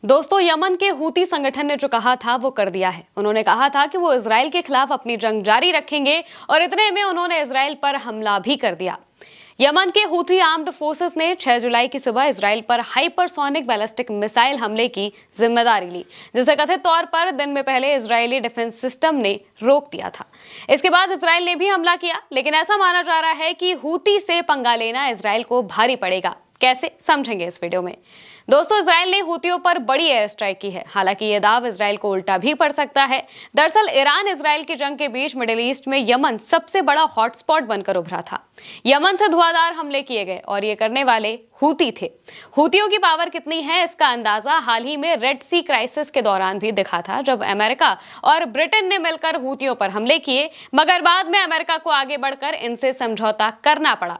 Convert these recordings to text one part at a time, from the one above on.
दोस्तों, यमन के हूती संगठन ने जो कहा था वो कर दिया है। उन्होंने कहा था कि वो इजराइल के खिलाफ अपनी जंग जारी रखेंगे और इतने में उन्होंने इजराइल पर हमला भी कर दिया। यमन के हूती आर्म्ड फोर्सेस ने 6 जुलाई की सुबह इजराइल पर हाइपरसोनिक बैलिस्टिक मिसाइल हमले की जिम्मेदारी ली, जिसे कथित तौर पर दिन में पहले इजरायली डिफेंस सिस्टम ने रोक दिया था। इसके बाद इजराइल ने भी हमला किया, लेकिन ऐसा माना जा रहा है कि हूती से पंगा लेना इजराइल को भारी पड़ेगा। कैसे, समझेंगे इस वीडियो में। दोस्तों, इजराइल ने हूतियों पर बड़ी एयर स्ट्राइक की है। हालांकि ये दाव इजराइल को उल्टा भी पड़ सकता है। दरअसल ईरान इजराइल की जंग के बीच मिडिल ईस्ट में यमन सबसे बड़ा हॉटस्पॉट बनकर उभरा था। यमन से धुआंधार हमले किए गए और ये करने वाले हूती थे। हूतियों की पावर कितनी है, इसका अंदाजा हाल ही में रेड सी क्राइसिस के दौरान भी दिखा था, जब अमेरिका और ब्रिटेन ने मिलकर हूतियों पर हमले किए, मगर बाद में अमेरिका को आगे बढ़कर इनसे समझौता करना पड़ा।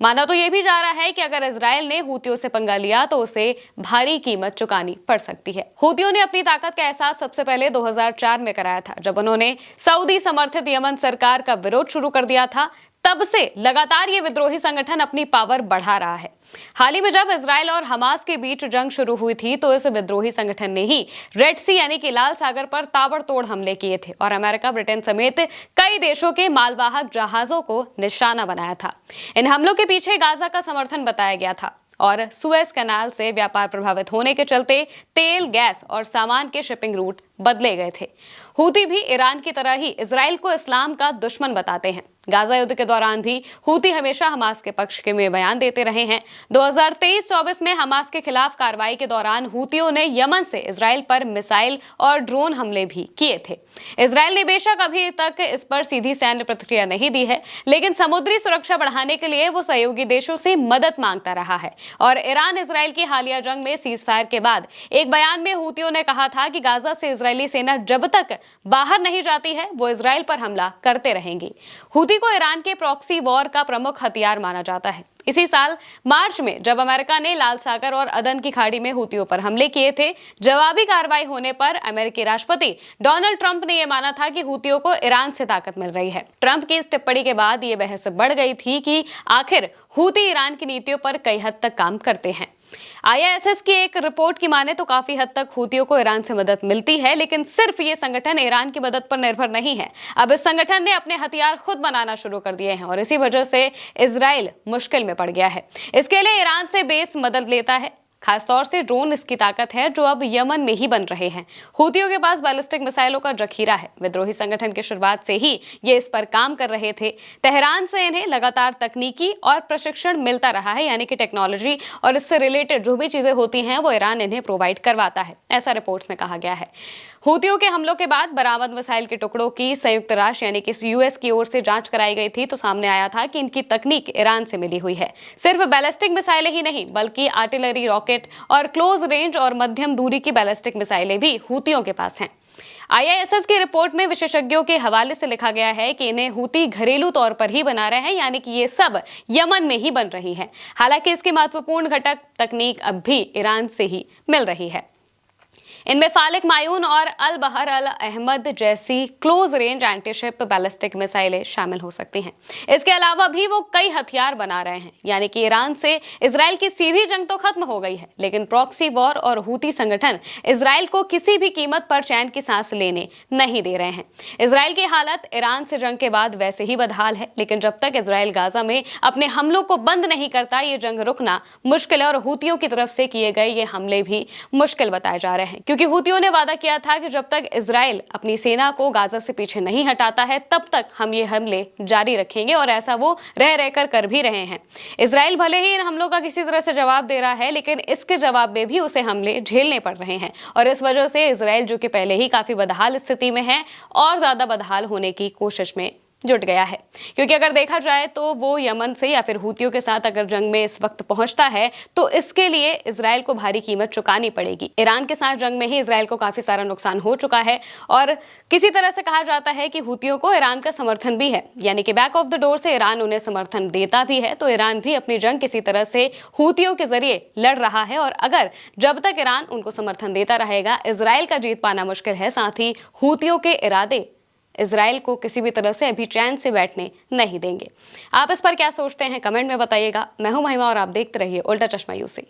माना तो यह भी जा रहा है कि अगर इजराइल ने हूतियों से पंगा लिया तो उसे भारी कीमत चुकानी पड़ सकती है। हूतियों ने अपनी ताकत का एहसास सबसे पहले 2004 में कराया था, जब उन्होंने सऊदी समर्थित यमन सरकार का विरोध शुरू कर दिया था। तब से लगातार ये विद्रोही संगठन अपनी पावर बढ़ा रहा है। हाल ही में जब इजराइल और हमास के बीच जंग शुरू हुई थी, तो इस विद्रोही संगठन ने ही रेड सी यानी कि लाल सागर पर ताबड़तोड़ हमले किए थे और अमेरिका, ब्रिटेन समेत कई देशों के मालवाहक जहाजों को निशाना बनाया था। इन हमलों के पीछे गाजा का समर्थन बताया गया था और सुएज कैनाल से व्यापार प्रभावित होने के चलते तेल, गैस और सामान के शिपिंग रूट बदले गए थे। हूती भी ईरान की तरह ही इजराइल को इस्लाम का दुश्मन बताते हैं। गाजा युद्ध के दौरान भी हूती हमेशा हमास के पक्ष के में बयान देते रहे हैं। 2023-24 में हमास के खिलाफ कार्रवाई के दौरान हूतियों ने यमन से इजराइल पर मिसाइल और ड्रोन हमले भी किए थे। इजराइल ने बेशक अभी तक इस पर सीधी सैन्य प्रतिक्रिया नहीं दी है, लेकिन समुद्री सुरक्षा बढ़ाने के लिए वो सहयोगी देशों से मदद मांगता रहा है। और ईरान इजराइल की हालिया जंग में सीज फायर के बाद एक बयान में हूतियों ने कहा था कि गाजा से इजरायली सेना जब तक बाहर नहीं जाती है, वो इजराइल पर हमला करते रहेंगी। हूती को ईरान के प्रॉक्सी वॉर का प्रमुख हथियार माना जाता है। इसी साल मार्च में जब अमेरिका ने लाल सागर और अदन की खाड़ी में हूतियों पर हमले किए थे, जवाबी कार्रवाई होने पर अमेरिकी राष्ट्रपति डोनाल्ड ट्रंप ने यह माना था कि हूतियों को ईरान से ताकत मिल रही है। ट्रंप की इस टिप्पणी के बाद यह बहस बढ़ गई थी कि आखिर हूती ईरान की नीतियों पर कई हद तक काम करते हैं। IISS की एक रिपोर्ट की माने तो काफी हद तक हूतियों को ईरान से मदद मिलती है, लेकिन सिर्फ ये संगठन ईरान की मदद पर निर्भर नहीं है। अब इस संगठन ने अपने हथियार खुद बनाना शुरू कर दिए हैं और इसी वजह से इजराइल मुश्किल में पड़ गया है। इसके लिए ईरान से बेस मदद लेता है, खासतौर से ड्रोन इसकी ताकत है जो अब यमन में ही बन रहे हैं। हूतियों के पास बैलिस्टिक मिसाइलों का जखीरा है। विद्रोही संगठन की शुरुआत से ही ये इस पर काम कर रहे थे। तेहरान से इन्हें लगातार तकनीकी और प्रशिक्षण मिलता रहा है, यानी कि टेक्नोलॉजी और इससे रिलेटेड जो भी चीजें होती हैं वो ईरान इन्हें प्रोवाइड करवाता है, ऐसा रिपोर्ट्स में कहा गया है। हूतियों के हमलों के बाद बरामद मिसाइल के टुकड़ों की संयुक्त राष्ट्र यानी कि US की ओर से जांच कराई गई थी, तो सामने आया था कि इनकी तकनीक ईरान से मिली हुई है। सिर्फ बैलिस्टिक मिसाइलें ही नहीं, बल्कि आर्टिलरी, रॉकेट और क्लोज रेंज और मध्यम दूरी की बैलिस्टिक मिसाइलें भी हूतियों के पास हैं। IISS की रिपोर्ट में विशेषज्ञों के हवाले से लिखा गया है कि इन्हें हूती घरेलू तौर पर ही बना रहे हैं, यानी कि ये सब यमन में ही बन रही है। हालांकि इसके महत्वपूर्ण घटक तकनीक अब भी ईरान से ही मिल रही है। इनमें फालिक मायून और अल बहर अल अहमद जैसी क्लोज रेंज एंटीशिप बैलिस्टिक मिसाइलें शामिल हो सकती हैं। इसके अलावा भी वो कई हथियार बना रहे हैं, यानी कि ईरान से इजराइल की सीधी जंग तो खत्म हो गई है, लेकिन प्रॉक्सी वॉर और हूती संगठन इजराइल को किसी भी कीमत पर चैन की सांस लेने नहीं दे रहे हैं। इजराइल की हालत ईरान से जंग के बाद वैसे ही बदहाल है, लेकिन जब तक इजराइल गाजा में अपने हमलों को बंद नहीं करता, ये जंग रुकना मुश्किल है और हूतियों की तरफ से किए गए ये हमले भी मुश्किल बताए जा रहे हैं, क्योंकि हूतियों ने वादा किया था कि जब तक इजराइल अपनी सेना को गाजा से पीछे नहीं हटाता है, तब तक हम ये हमले जारी रखेंगे और ऐसा वो रह रहकर कर भी रहे हैं। इजराइल भले ही इन हमलों का किसी तरह से जवाब दे रहा है, लेकिन इसके जवाब में भी उसे हमले झेलने पड़ रहे हैं और इस वजह से इजराइल, जो कि पहले ही काफी बदहाल स्थिति में है, और ज्यादा बदहाल होने की कोशिश में जुट गया है। क्योंकि अगर देखा जाए तो वो यमन से या फिर हूतियों के साथ अगर जंग में इस वक्त पहुंचता है, तो इसके लिए इजराइल को भारी कीमत चुकानी पड़ेगी। ईरान के साथ जंग में ही इजराइल को काफी सारा नुकसान हो चुका है और किसी तरह से कहा जाता है कि हूतियों को ईरान का समर्थन भी है, यानी कि बैक ऑफ द डोर से ईरान उन्हें समर्थन देता भी है। तो ईरान भी अपनी जंग किसी तरह से हूतियों के जरिए लड़ रहा है और अगर जब तक ईरान उनको समर्थन देता रहेगा, इजराइल का जीत पाना मुश्किल है। साथ ही हूतियों के इरादे इजराइल को किसी भी तरह से अभी चैन से बैठने नहीं देंगे। आप इस पर क्या सोचते हैं, कमेंट में बताइएगा। मैं हूं महिमा और आप देखते रहिए उल्टा चश्मा यूसी।